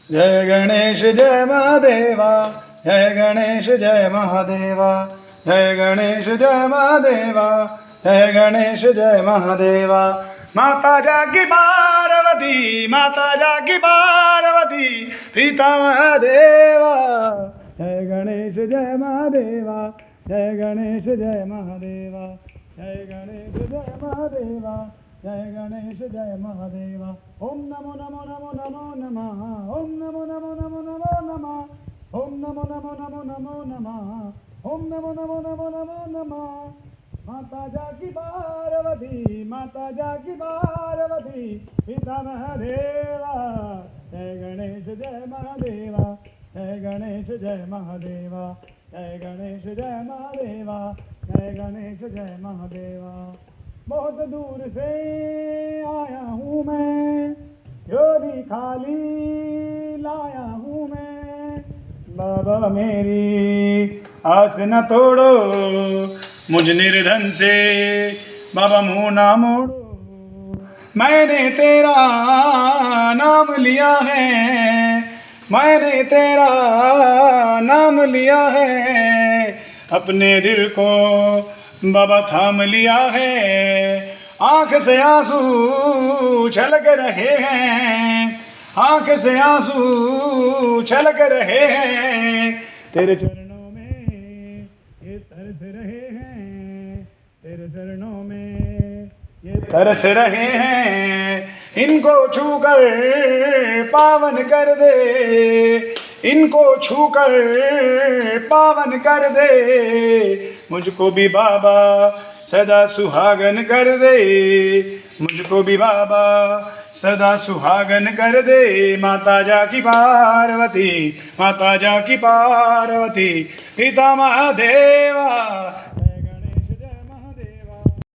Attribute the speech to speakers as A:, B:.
A: जय गणेश जय महादेवा, जय गणेश जय महादेवा, जय गणेश जय महादेवा, जय गणेश जय महादेवा। माता जागी पार्वती, माता जागी पार्वती, पिता महादेवा। जय गणेश जय महादेवा, जय गणेश जय महादेवा, जय गणेश जय महादेवा, जय गणेश जय महादेवा। ओम नमो नमो नमो नमो नमः, ओम नमो नमो नमो नमो नमः, ओम नमो नमो नमो नमो नमः, ओम नमो नमो नमो नमो नमः। माता जाकी पार्वती, माता जाकी पार्वती, पिता महादेवा। जय गणेश जय महादेवा, जय गणेश जय महादेवा, जय गणेश जय महादेवा, जय गणेश जय महादेवा। बहुत दूर से आया हूँ मैं, झोली खाली लाया हूँ मैं। बाबा मेरी आस न तोड़ो, मुझ निर्धन से बाबा मुँह ना मोड़ो। मैंने तेरा नाम लिया है, मैंने तेरा नाम लिया है। अपने दिल को बाबा थाम लिया है। आंख से आंसू छलक रहे हैं, आंख से आंसू छलक रहे हैं। तेरे चरणों में ये तरस रहे हैं, तेरे चरणों में ये तरस रहे हैं। इनको छूकर पावन कर दे, इनको छूकर पावन कर दे। मुझको भी बाबा सदा सुहागन कर दे, मुझको भी बाबा सदा सुहागन कर दे। माता जाकी पार्वती, माता जाकी पार्वती, पिता महादेवा।